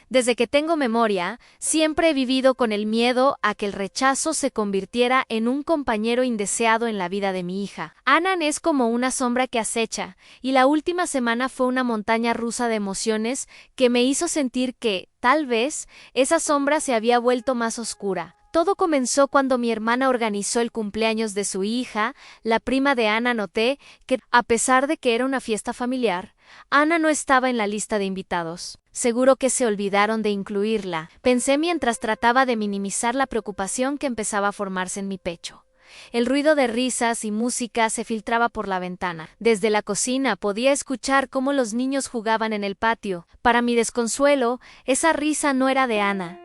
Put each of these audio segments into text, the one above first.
Desde que tengo memoria, siempre he vivido con el miedo a que el rechazo se convirtiera en un compañero indeseado en la vida de mi hija. Anan es como una sombra que acecha, y la última semana fue una montaña rusa de emociones que me hizo sentir que, tal vez, esa sombra se había vuelto más oscura. Todo comenzó cuando mi hermana organizó el cumpleaños de su hija, la prima de Ana. Noté que, a pesar de que era una fiesta familiar, Ana no estaba en la lista de invitados. Seguro que se olvidaron de incluirla, pensé mientras trataba de minimizar la preocupación que empezaba a formarse en mi pecho. El ruido de risas y música se filtraba por la ventana. Desde la cocina podía escuchar cómo los niños jugaban en el patio. Para mi desconsuelo, esa risa no era de Ana.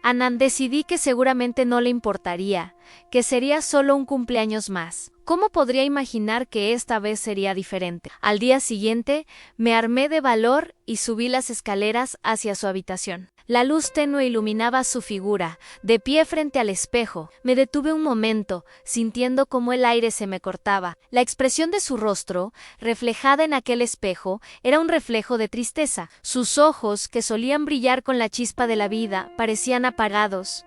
Anan, decidí que seguramente no le importaría, que sería solo un cumpleaños más. ¿Cómo podría imaginar que esta vez sería diferente? Al día siguiente, me armé de valor y subí las escaleras hacia su habitación. La luz tenue iluminaba su figura, de pie frente al espejo. Me detuve un momento, sintiendo cómo el aire se me cortaba. La expresión de su rostro, reflejada en aquel espejo, era un reflejo de tristeza. Sus ojos, que solían brillar con la chispa de la vida, parecían apagados.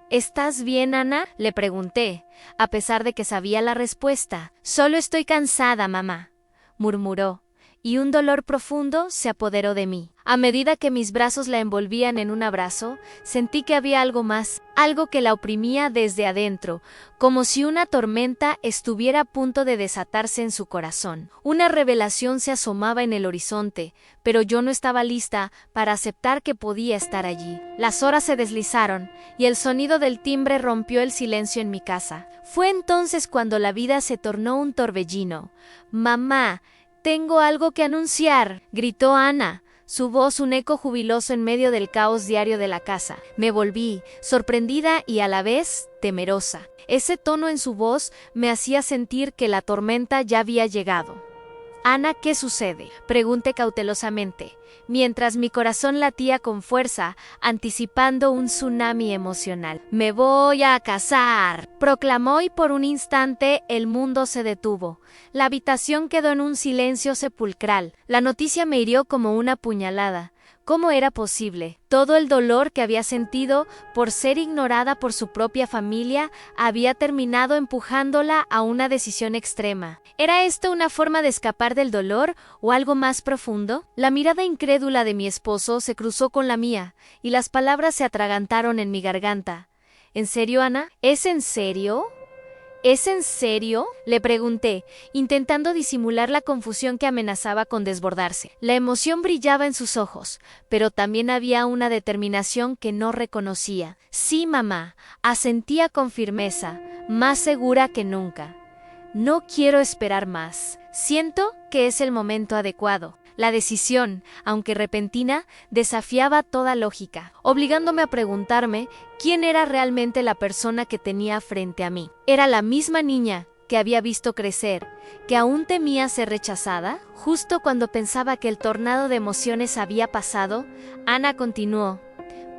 ¿Estás bien, Ana?, le pregunté, a pesar de que sabía la respuesta. Solo estoy cansada, mamá, murmuró, y un dolor profundo se apoderó de mí. A medida que mis brazos la envolvían en un abrazo, sentí que había algo más, algo que la oprimía desde adentro, como si una tormenta estuviera a punto de desatarse en su corazón. Una revelación se asomaba en el horizonte, pero yo no estaba lista para aceptar que podía estar allí. Las horas se deslizaron, y el sonido del timbre rompió el silencio en mi casa. Fue entonces cuando la vida se tornó un torbellino. «Mamá, tengo algo que anunciar», gritó Ana, su voz un eco jubiloso en medio del caos diario de la casa. Me volví, sorprendida y a la vez temerosa. Ese tono en su voz me hacía sentir que la tormenta ya había llegado. «Ana, ¿qué sucede?», pregunté cautelosamente, mientras mi corazón latía con fuerza, anticipando un tsunami emocional. «Me voy a casar», proclamó, y por un instante el mundo se detuvo. La habitación quedó en un silencio sepulcral. La noticia me hirió como una puñalada. ¿Cómo era posible? Todo el dolor que había sentido por ser ignorada por su propia familia había terminado empujándola a una decisión extrema. ¿Era esto una forma de escapar del dolor o algo más profundo? La mirada incrédula de mi esposo se cruzó con la mía, y las palabras se atragantaron en mi garganta. ¿En serio, Ana? ¿Es en serio? ¿Es en serio?, le pregunté, intentando disimular la confusión que amenazaba con desbordarse. La emoción brillaba en sus ojos, pero también había una determinación que no reconocía. «Sí, mamá», asentía con firmeza, más segura que nunca. «No quiero esperar más. Siento que es el momento adecuado». La decisión, aunque repentina, desafiaba toda lógica, obligándome a preguntarme quién era realmente la persona que tenía frente a mí. ¿Era la misma niña que había visto crecer, que aún temía ser rechazada? Justo cuando pensaba que el tornado de emociones había pasado, Ana continuó: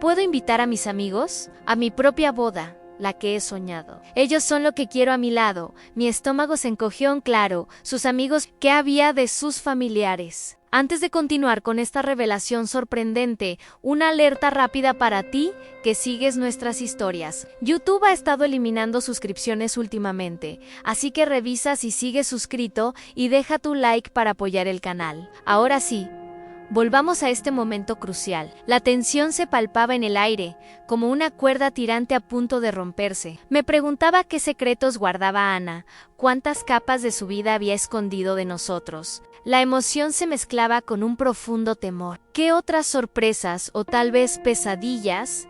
«¿Puedo invitar a mis amigos? A mi propia boda, la que he soñado. Ellos son lo que quiero a mi lado». Mi estómago se encogió en claro. Sus amigos, ¿qué había de sus familiares? Antes de continuar con esta revelación sorprendente, una alerta rápida para ti que sigues nuestras historias. YouTube ha estado eliminando suscripciones últimamente, así que revisa si sigues suscrito y deja tu like para apoyar el canal. Ahora sí, volvamos a este momento crucial. La tensión se palpaba en el aire, como una cuerda tirante a punto de romperse. Me preguntaba qué secretos guardaba Ana, cuántas capas de su vida había escondido de nosotros. La emoción se mezclaba con un profundo temor. ¿Qué otras sorpresas o tal vez pesadillas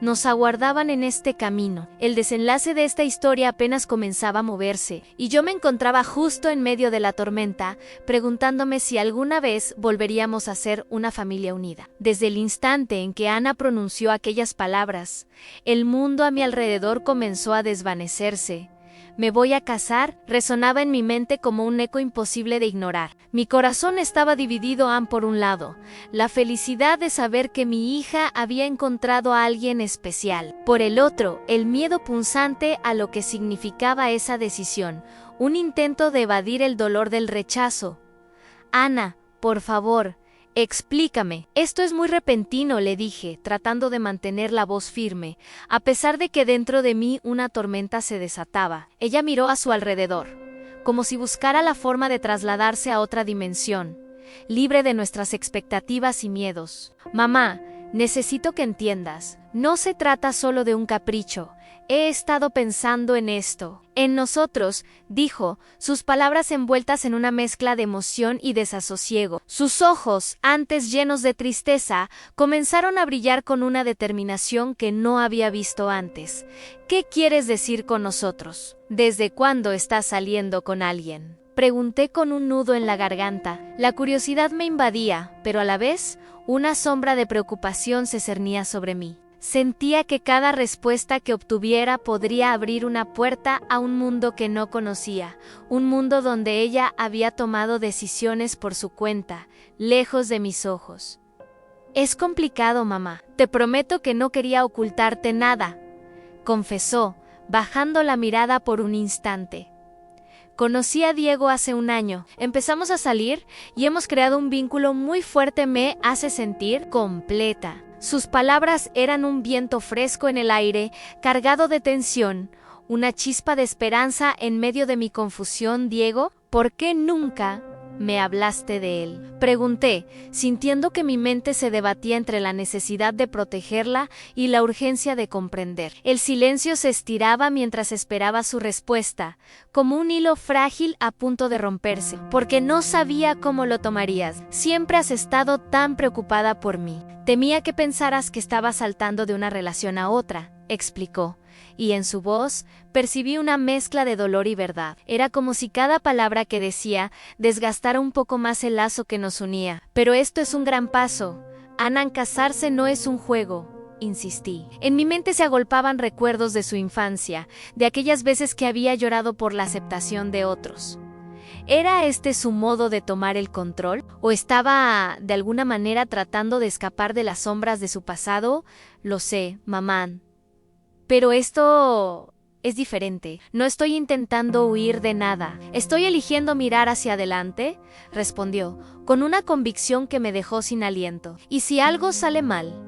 nos aguardaban en este camino? El desenlace de esta historia apenas comenzaba a moverse, y yo me encontraba justo en medio de la tormenta, preguntándome si alguna vez volveríamos a ser una familia unida. Desde el instante en que Ana pronunció aquellas palabras, el mundo a mi alrededor comenzó a desvanecerse. «Me voy a casar» resonaba en mi mente como un eco imposible de ignorar. Mi corazón estaba dividido por un lado, la felicidad de saber que mi hija había encontrado a alguien especial. Por el otro, el miedo punzante a lo que significaba esa decisión, un intento de evadir el dolor del rechazo. «Ana, por favor, Explícame. Esto es muy repentino, le dije, tratando de mantener la voz firme, a pesar de que dentro de mí una tormenta se desataba. Ella miró a su alrededor, como si buscara la forma de trasladarse a otra dimensión, libre de nuestras expectativas y miedos. Mamá, necesito que entiendas, no se trata solo de un capricho. He estado pensando en esto. En nosotros, dijo, sus palabras envueltas en una mezcla de emoción y desasosiego. Sus ojos, antes llenos de tristeza, comenzaron a brillar con una determinación que no había visto antes. ¿Qué quieres decir con nosotros? ¿Desde cuándo estás saliendo con alguien? Pregunté con un nudo en la garganta. La curiosidad me invadía, pero a la vez, una sombra de preocupación se cernía sobre mí. Sentía que cada respuesta que obtuviera podría abrir una puerta a un mundo que no conocía, un mundo donde ella había tomado decisiones por su cuenta, lejos de mis ojos. Es complicado, mamá. Te prometo que no quería ocultarte nada, confesó, bajando la mirada por un instante. Conocí a Diego hace un año, empezamos a salir y hemos creado un vínculo muy fuerte. Me hace sentir completa. Sus palabras eran un viento fresco en el aire, cargado de tensión, una chispa de esperanza en medio de mi confusión. Diego, ¿por qué nunca me hablaste de él? Pregunté, sintiendo que mi mente se debatía entre la necesidad de protegerla y la urgencia de comprender. El silencio se estiraba mientras esperaba su respuesta, como un hilo frágil a punto de romperse, porque no sabía cómo lo tomarías. Siempre has estado tan preocupada por mí. Temía que pensaras que estaba saltando de una relación a otra, explicó, y en su voz percibí una mezcla de dolor y verdad. Era como si cada palabra que decía desgastara un poco más el lazo que nos unía. Pero esto es un gran paso. Ana, casarse no es un juego, insistí. En mi mente se agolpaban recuerdos de su infancia, de aquellas veces que había llorado por la aceptación de otros. ¿Era este su modo de tomar el control? ¿O estaba, de alguna manera, tratando de escapar de las sombras de su pasado? Lo sé, mamá. Pero esto es diferente. No estoy intentando huir de nada. ¿Estoy eligiendo mirar hacia adelante?, respondió, con una convicción que me dejó sin aliento. ¿Y si algo sale mal?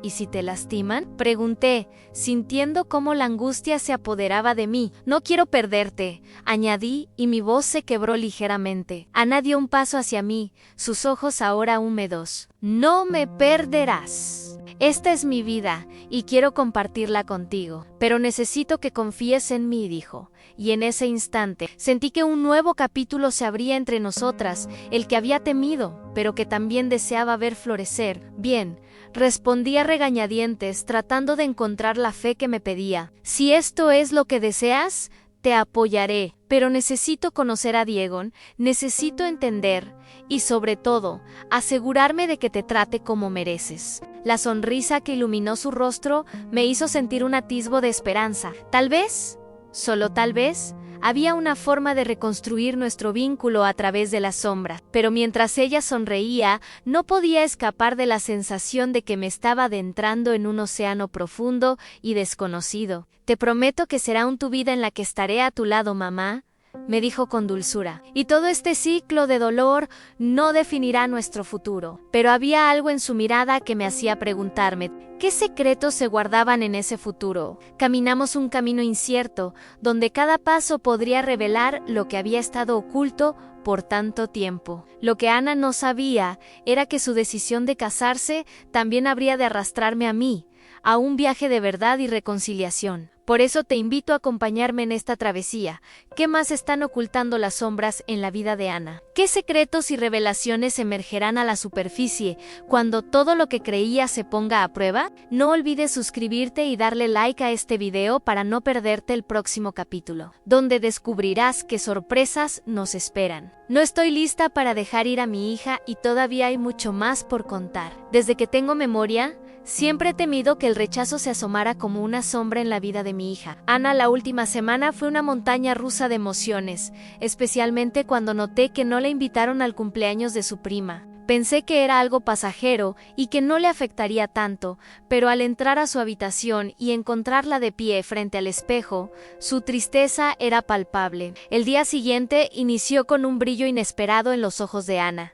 ¿Y si te lastiman?, pregunté, sintiendo cómo la angustia se apoderaba de mí. No quiero perderte, añadí, y mi voz se quebró ligeramente. Ana dio un paso hacia mí, sus ojos ahora húmedos. No me perderás. Esta es mi vida, y quiero compartirla contigo. Pero necesito que confíes en mí, dijo. Y en ese instante, sentí que un nuevo capítulo se abría entre nosotras, el que había temido, pero que también deseaba ver florecer. Bien, respondí a regañadientes, tratando de encontrar la fe que me pedía. Si esto es lo que deseas, te apoyaré, pero necesito conocer a Diego, necesito entender, y sobre todo, asegurarme de que te trate como mereces. La sonrisa que iluminó su rostro me hizo sentir un atisbo de esperanza. Tal vez, solo tal vez, había una forma de reconstruir nuestro vínculo a través de la sombra, pero mientras ella sonreía, no podía escapar de la sensación de que me estaba adentrando en un océano profundo y desconocido. Te prometo que será tu vida en la que estaré a tu lado, mamá, me dijo con dulzura. Y todo este ciclo de dolor no definirá nuestro futuro. Pero había algo en su mirada que me hacía preguntarme, ¿qué secretos se guardaban en ese futuro? Caminamos un camino incierto, donde cada paso podría revelar lo que había estado oculto por tanto tiempo. Lo que Ana no sabía era que su decisión de casarse también habría de arrastrarme a mí, a un viaje de verdad y reconciliación. Por eso te invito a acompañarme en esta travesía. ¿Qué más están ocultando las sombras en la vida de Ana? ¿Qué secretos y revelaciones emergerán a la superficie cuando todo lo que creías se ponga a prueba? No olvides suscribirte y darle like a este video para no perderte el próximo capítulo, donde descubrirás qué sorpresas nos esperan. No estoy lista para dejar ir a mi hija y todavía hay mucho más por contar. Desde que tengo memoria, siempre he temido que el rechazo se asomara como una sombra en la vida de mi hija. Ana, la última semana fue una montaña rusa de emociones, especialmente cuando noté que no le invitaron al cumpleaños de su prima. Pensé que era algo pasajero y que no le afectaría tanto, pero al entrar a su habitación y encontrarla de pie frente al espejo, su tristeza era palpable. El día siguiente inició con un brillo inesperado en los ojos de Ana.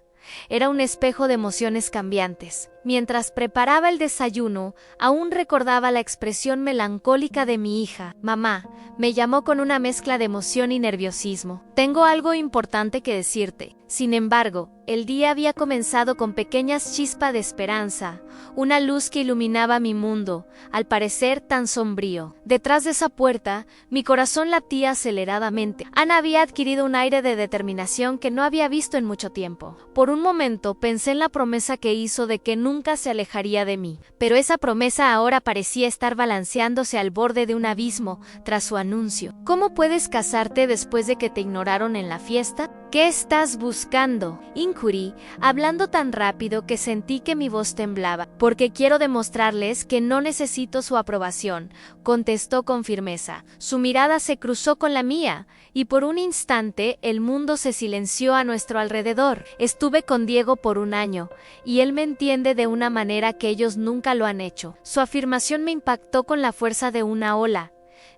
Era un espejo de emociones cambiantes. Mientras preparaba el desayuno, aún recordaba la expresión melancólica de mi hija. Mamá, me llamó con una mezcla de emoción y nerviosismo. Tengo algo importante que decirte. Sin embargo, el día había comenzado con pequeñas chispas de esperanza, una luz que iluminaba mi mundo, al parecer tan sombrío. Detrás de esa puerta, mi corazón latía aceleradamente. Ana había adquirido un aire de determinación que no había visto en mucho tiempo. Por un momento pensé en la promesa que hizo de que nunca se alejaría de mí, pero esa promesa ahora parecía estar balanceándose al borde de un abismo tras su anuncio. ¿Cómo puedes casarte después de que te ignoraron en la fiesta? ¿Qué estás buscando? Inquirí, hablando tan rápido que sentí que mi voz temblaba. Porque quiero demostrarles que no necesito su aprobación, contestó con firmeza. Su mirada se cruzó con la mía, y por un instante el mundo se silenció a nuestro alrededor. Estuve con Diego por un año, y él me entiende de una manera que ellos nunca lo han hecho. Su afirmación me impactó con la fuerza de una ola.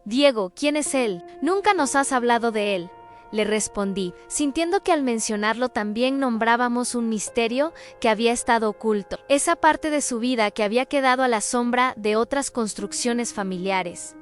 Diego, ¿quién es él? Nunca nos has hablado de él. Le respondí, sintiendo que al mencionarlo también nombrábamos un misterio que había estado oculto, esa parte de su vida que había quedado a la sombra de otras construcciones familiares.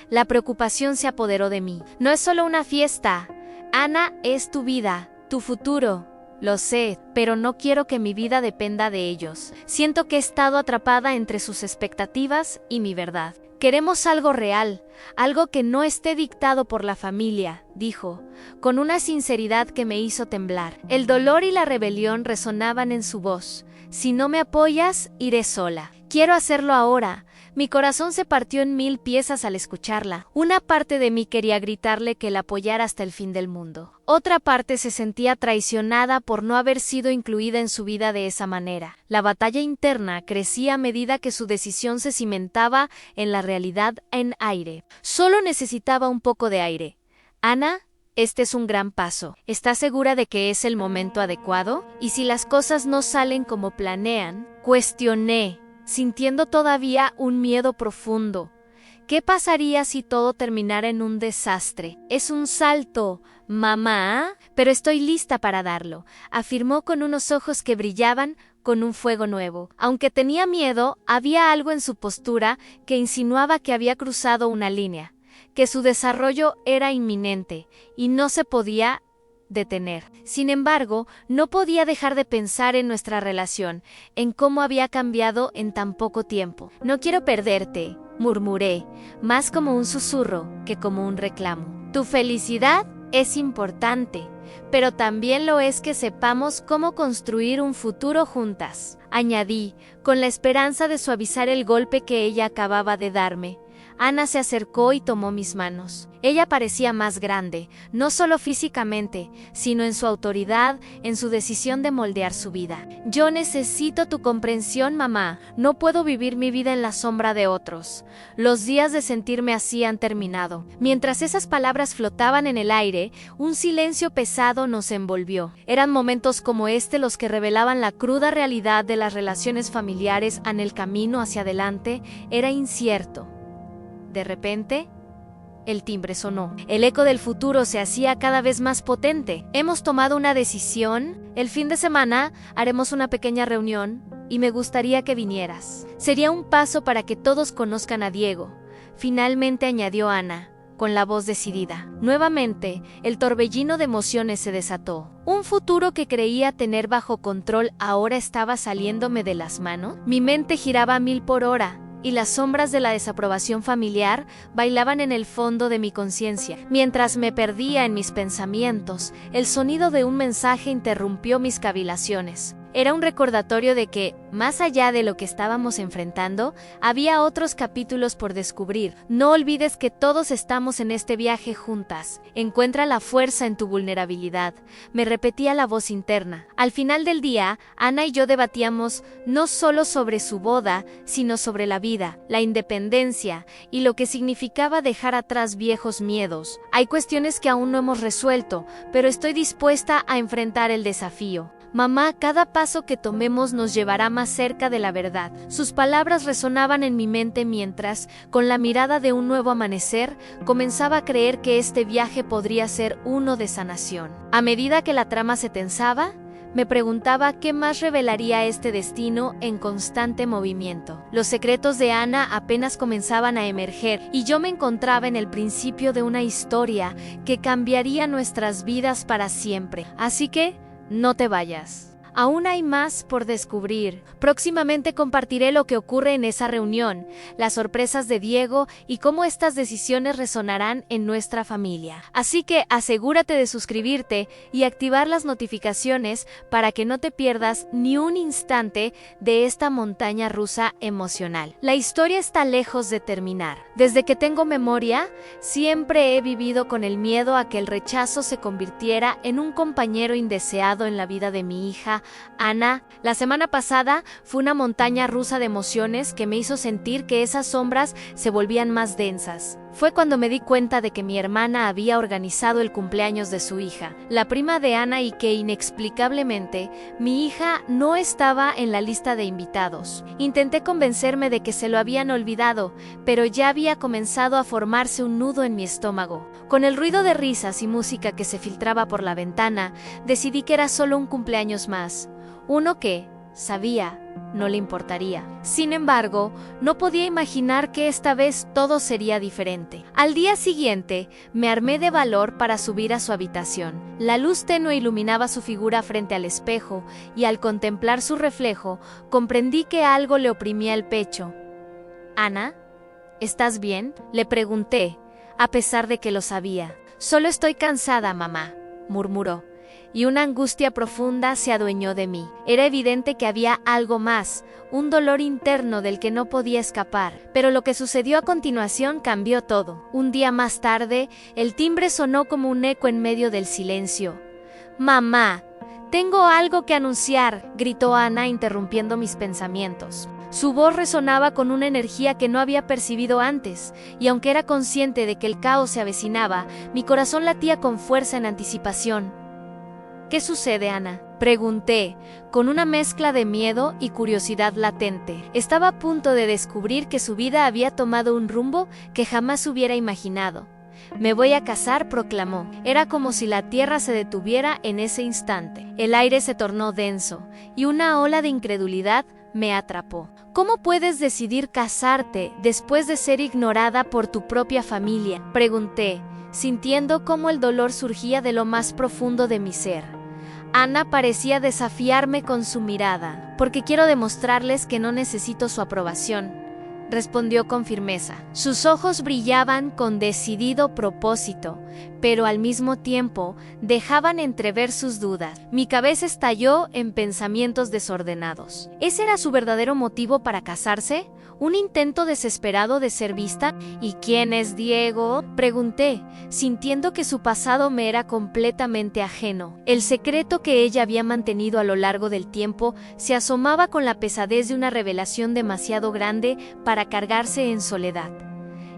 La preocupación se apoderó de mí. No es solo una fiesta. Ana es tu vida, tu futuro. Lo sé, pero no quiero que mi vida dependa de ellos. Siento que he estado atrapada entre sus expectativas y mi verdad. Queremos algo real, algo que no esté dictado por la familia, dijo, con una sinceridad que me hizo temblar. El dolor y la rebelión resonaban en su voz. Si no me apoyas, iré sola. Quiero hacerlo ahora. Mi corazón se partió en 1000 piezas al escucharla. Una parte de mí quería gritarle que la apoyara hasta el fin del mundo. Otra parte se sentía traicionada por no haber sido incluida en su vida de esa manera. La batalla interna crecía a medida que su decisión se cimentaba en la realidad en aire. Solo necesitaba un poco de aire. Ana, este es un gran paso. ¿Estás segura de que es el momento adecuado? ¿Y si las cosas no salen como planean? Cuestioné, sintiendo todavía un miedo profundo. ¿Qué pasaría si todo terminara en un desastre? Es un salto, mamá, pero estoy lista para darlo, afirmó con unos ojos que brillaban con un fuego nuevo. Aunque tenía miedo, había algo en su postura que insinuaba que había cruzado una línea, que su desarrollo era inminente y no se podía detener. Sin embargo, no podía dejar de pensar en nuestra relación, en cómo había cambiado en tan poco tiempo. No quiero perderte, murmuré, más como un susurro que como un reclamo. Tu felicidad es importante, pero también lo es que sepamos cómo construir un futuro juntas, añadí, con la esperanza de suavizar el golpe que ella acababa de darme. Ana se acercó y tomó mis manos. Ella parecía más grande, no solo físicamente, sino en su autoridad, en su decisión de moldear su vida. Yo necesito tu comprensión, mamá. No puedo vivir mi vida en la sombra de otros. Los días de sentirme así han terminado. Mientras esas palabras flotaban en el aire, un silencio pesado nos envolvió. Eran momentos como este los que revelaban la cruda realidad de las relaciones familiares en el camino hacia adelante. Era incierto. De repente, el timbre sonó. El eco del futuro se hacía cada vez más potente. Hemos tomado una decisión. El fin de semana haremos una pequeña reunión y me gustaría que vinieras. Sería un paso para que todos conozcan a Diego. Finalmente añadió Ana, con la voz decidida. Nuevamente, el torbellino de emociones se desató. Un futuro que creía tener bajo control ahora estaba saliéndome de las manos. Mi mente giraba a 1000 por hora. Y las sombras de la desaprobación familiar bailaban en el fondo de mi conciencia. Mientras me perdía en mis pensamientos, el sonido de un mensaje interrumpió mis cavilaciones. Era un recordatorio de que, más allá de lo que estábamos enfrentando, había otros capítulos por descubrir. No olvides que todos estamos en este viaje juntas. Encuentra la fuerza en tu vulnerabilidad. Me repetía la voz interna. Al final del día, Ana y yo debatíamos no solo sobre su boda, sino sobre la vida, la independencia y lo que significaba dejar atrás viejos miedos. Hay cuestiones que aún no hemos resuelto, pero estoy dispuesta a enfrentar el desafío. Mamá, cada paso que tomemos nos llevará más cerca de la verdad. Sus palabras resonaban en mi mente mientras, con la mirada de un nuevo amanecer, comenzaba a creer que este viaje podría ser uno de sanación. A medida que la trama se tensaba, Me preguntaba qué más revelaría este destino en constante movimiento. Los secretos de Ana apenas comenzaban a emerger y yo me encontraba en el principio de una historia que cambiaría nuestras vidas para siempre. Así que, no te vayas. Aún hay más por descubrir. Próximamente compartiré lo que ocurre en esa reunión, las sorpresas de Diego y cómo estas decisiones resonarán en nuestra familia. Así que asegúrate de suscribirte y activar las notificaciones para que no te pierdas ni un instante de esta montaña rusa emocional. La historia está lejos de terminar. Desde que tengo memoria, siempre he vivido con el miedo a que el rechazo se convirtiera en un compañero indeseado en la vida de mi hija, Ana. La semana pasada fue una montaña rusa de emociones que me hizo sentir que esas sombras se volvían más densas. Fue cuando me di cuenta de que mi hermana había organizado el cumpleaños de su hija, la prima de Ana, y que inexplicablemente mi hija no estaba en la lista de invitados. Intenté convencerme de que se lo habían olvidado, pero ya había comenzado a formarse un nudo en mi estómago. Con el ruido de risas y música que se filtraba por la ventana, decidí que era solo un cumpleaños más, uno que, sabía, no le importaría. Sin embargo, no podía imaginar que esta vez todo sería diferente. Al día siguiente, me armé de valor para subir a su habitación. La luz tenue iluminaba su figura frente al espejo, y al contemplar su reflejo, comprendí que algo le oprimía el pecho. «Ana, ¿estás bien?», le pregunté, a pesar de que lo sabía. «Solo estoy cansada, mamá», murmuró, y una angustia profunda se adueñó de mí. Era evidente que había algo más, un dolor interno del que no podía escapar. Pero lo que sucedió a continuación cambió todo. Un día más tarde, el timbre sonó como un eco en medio del silencio. «Mamá, tengo algo que anunciar», gritó Ana, interrumpiendo mis pensamientos. Su voz resonaba con una energía que no había percibido antes, y aunque era consciente de que el caos se avecinaba, mi corazón latía con fuerza en anticipación. «¿Qué sucede, Ana?», pregunté, con una mezcla de miedo y curiosidad latente. Estaba a punto de descubrir que su vida había tomado un rumbo que jamás hubiera imaginado. «Me voy a casar», proclamó. Era como si la tierra se detuviera en ese instante. El aire se tornó denso, y una ola de incredulidad me atrapó. «¿Cómo puedes decidir casarte después de ser ignorada por tu propia familia?», pregunté, sintiendo cómo el dolor surgía de lo más profundo de mi ser. Ana parecía desafiarme con su mirada. «Porque quiero demostrarles que no necesito su aprobación», respondió con firmeza. Sus ojos brillaban con decidido propósito, pero al mismo tiempo dejaban entrever sus dudas. Mi cabeza estalló en pensamientos desordenados. ¿Ese era su verdadero motivo para casarse? ¿Un intento desesperado de ser vista? ¿Y quién es Diego?, pregunté, sintiendo que su pasado me era completamente ajeno. El secreto que ella había mantenido a lo largo del tiempo se asomaba con la pesadez de una revelación demasiado grande para cargarse en soledad.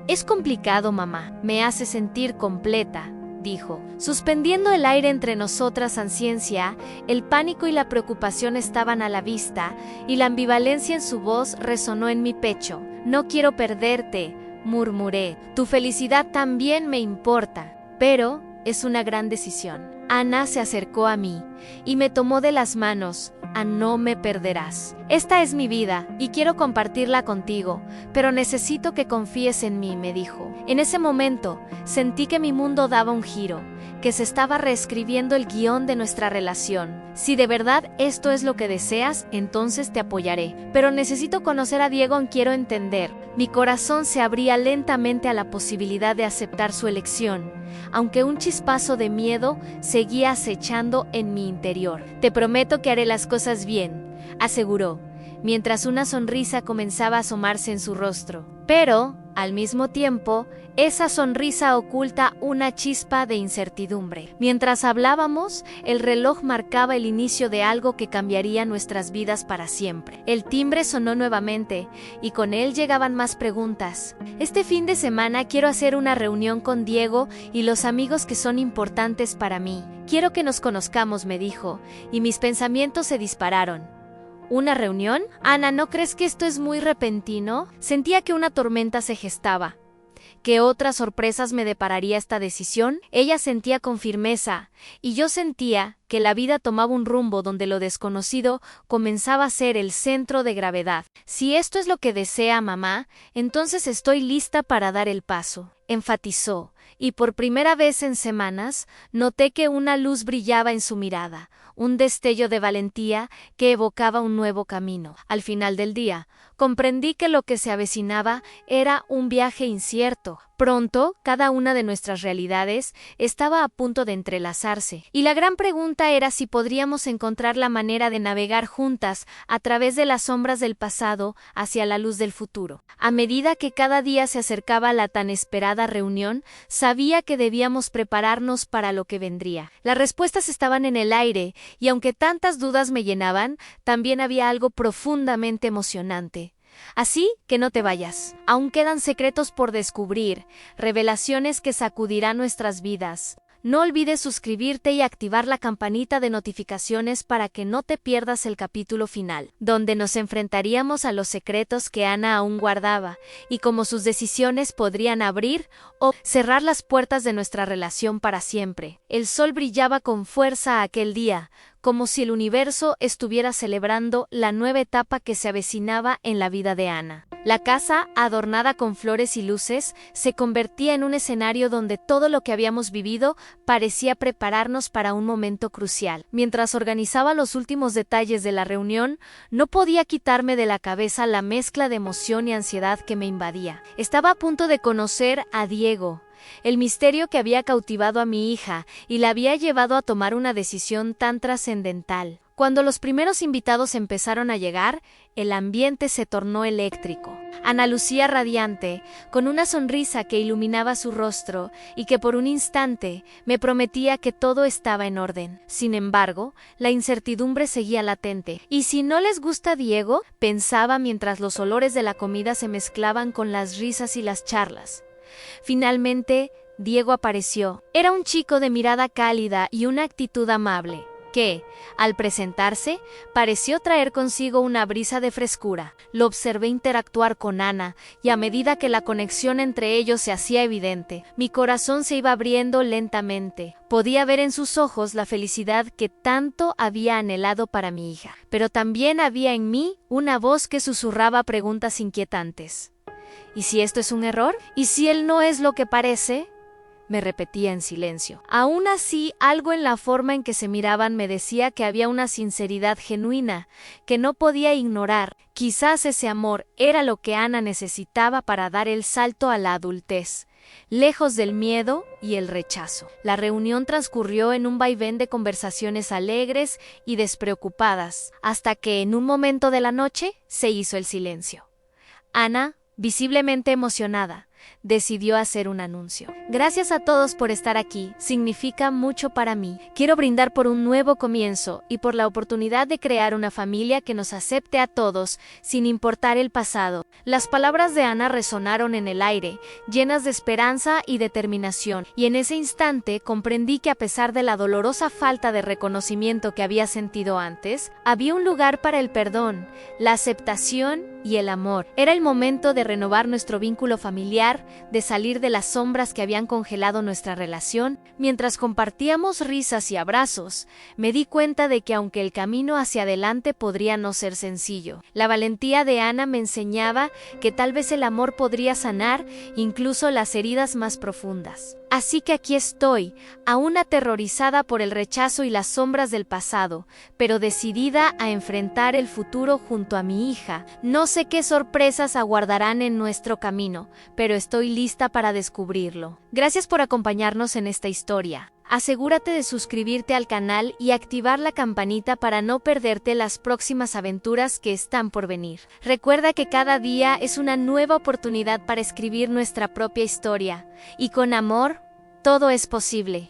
«Es complicado, mamá. Me hace sentir completa», dijo. Suspendiendo el aire entre nosotras en ciencia, el pánico y la preocupación estaban a la vista, y la ambivalencia en su voz resonó en mi pecho. «No quiero perderte», murmuré. «Tu felicidad también me importa, pero es una gran decisión». Ana se acercó a mí y me tomó de las manos. «No me perderás. Esta es mi vida y quiero compartirla contigo, pero necesito que confíes en mí», me dijo. En ese momento, sentí que mi mundo daba un giro, que se estaba reescribiendo el guión de nuestra relación. «Si de verdad esto es lo que deseas, entonces te apoyaré. Pero necesito conocer a Diego, quiero entender». Mi corazón se abría lentamente a la posibilidad de aceptar su elección, aunque un chispazo de miedo seguía acechando en mi interior. «Te prometo que haré las cosas bien», aseguró, mientras una sonrisa comenzaba a asomarse en su rostro. Pero, al mismo tiempo, esa sonrisa oculta una chispa de incertidumbre. Mientras hablábamos, el reloj marcaba el inicio de algo que cambiaría nuestras vidas para siempre. El timbre sonó nuevamente, y con él llegaban más preguntas. «Este fin de semana quiero hacer una reunión con Diego y los amigos que son importantes para mí. Quiero que nos conozcamos», me dijo, y mis pensamientos se dispararon. «¿Una reunión? Ana, ¿no crees que esto es muy repentino?». Sentía que una tormenta se gestaba. ¿Qué otras sorpresas me depararía esta decisión? Ella sentía con firmeza, y yo sentía que la vida tomaba un rumbo donde lo desconocido comenzaba a ser el centro de gravedad. Si esto es lo que desea mamá, entonces estoy lista para dar el paso, enfatizó, y por primera vez en semanas noté que una luz brillaba en su mirada, un destello de valentía que evocaba un nuevo camino. Al final del día, comprendí que lo que se avecinaba era un viaje incierto. Pronto, cada una de nuestras realidades estaba a punto de entrelazarse, y la gran pregunta era si podríamos encontrar la manera de navegar juntas a través de las sombras del pasado hacia la luz del futuro. A medida que cada día se acercaba la tan esperada reunión, sabía que debíamos prepararnos para lo que vendría. Las respuestas estaban en el aire, y aunque tantas dudas me llenaban, también había algo profundamente emocionante. Así que no te vayas. Aún quedan secretos por descubrir, revelaciones que sacudirán nuestras vidas. No olvides suscribirte y activar la campanita de notificaciones para que no te pierdas el capítulo final, donde nos enfrentaríamos a los secretos que Ana aún guardaba, y cómo sus decisiones podrían abrir o cerrar las puertas de nuestra relación para siempre. El sol brillaba con fuerza aquel día, como si el universo estuviera celebrando la nueva etapa que se avecinaba en la vida de Ana. La casa, adornada con flores y luces, se convertía en un escenario donde todo lo que habíamos vivido parecía prepararnos para un momento crucial. Mientras organizaba los últimos detalles de la reunión, no podía quitarme de la cabeza la mezcla de emoción y ansiedad que me invadía. Estaba a punto de conocer a Diego, el misterio que había cautivado a mi hija y la había llevado a tomar una decisión tan trascendental. Cuando los primeros invitados empezaron a llegar, el ambiente se tornó eléctrico. Ana lucía radiante, con una sonrisa que iluminaba su rostro y que por un instante me prometía que todo estaba en orden. Sin embargo, la incertidumbre seguía latente. ¿Y si no les gusta Diego?, pensaba mientras los olores de la comida se mezclaban con las risas y las charlas. Finalmente, Diego apareció. Era un chico de mirada cálida y una actitud amable, que, al presentarse, pareció traer consigo una brisa de frescura. Lo observé interactuar con Ana, y a medida que la conexión entre ellos se hacía evidente, mi corazón se iba abriendo lentamente. Podía ver en sus ojos la felicidad que tanto había anhelado para mi hija. Pero también había en mí una voz que susurraba preguntas inquietantes. ¿Y si esto es un error? ¿Y si él no es lo que parece?, me repetía en silencio. Aún así, algo en la forma en que se miraban me decía que había una sinceridad genuina, que no podía ignorar. Quizás ese amor era lo que Ana necesitaba para dar el salto a la adultez, lejos del miedo y el rechazo. La reunión transcurrió en un vaivén de conversaciones alegres y despreocupadas, hasta que en un momento de la noche se hizo el silencio. Ana, visiblemente emocionada, decidió hacer un anuncio. Gracias a todos por estar aquí, significa mucho para mí. Quiero brindar por un nuevo comienzo y por la oportunidad de crear una familia que nos acepte a todos, sin importar el pasado. Las palabras de Ana resonaron en el aire, llenas de esperanza y determinación, y en ese instante comprendí que a pesar de la dolorosa falta de reconocimiento que había sentido antes, había un lugar para el perdón, la aceptación y el amor. Era el momento de renovar nuestro vínculo familiar, de salir de las sombras que habían congelado nuestra relación. Mientras compartíamos risas y abrazos, me di cuenta de que aunque el camino hacia adelante podría no ser sencillo, la valentía de Ana me enseñaba que tal vez el amor podría sanar incluso las heridas más profundas. Así que aquí estoy, aún aterrorizada por el rechazo y las sombras del pasado, pero decidida a enfrentar el futuro junto a mi hija. No sé qué sorpresas aguardarán en nuestro camino, pero estoy lista para descubrirlo. Gracias por acompañarnos en esta historia. Asegúrate de suscribirte al canal y activar la campanita para no perderte las próximas aventuras que están por venir. Recuerda que cada día es una nueva oportunidad para escribir nuestra propia historia, y con amor, todo es posible.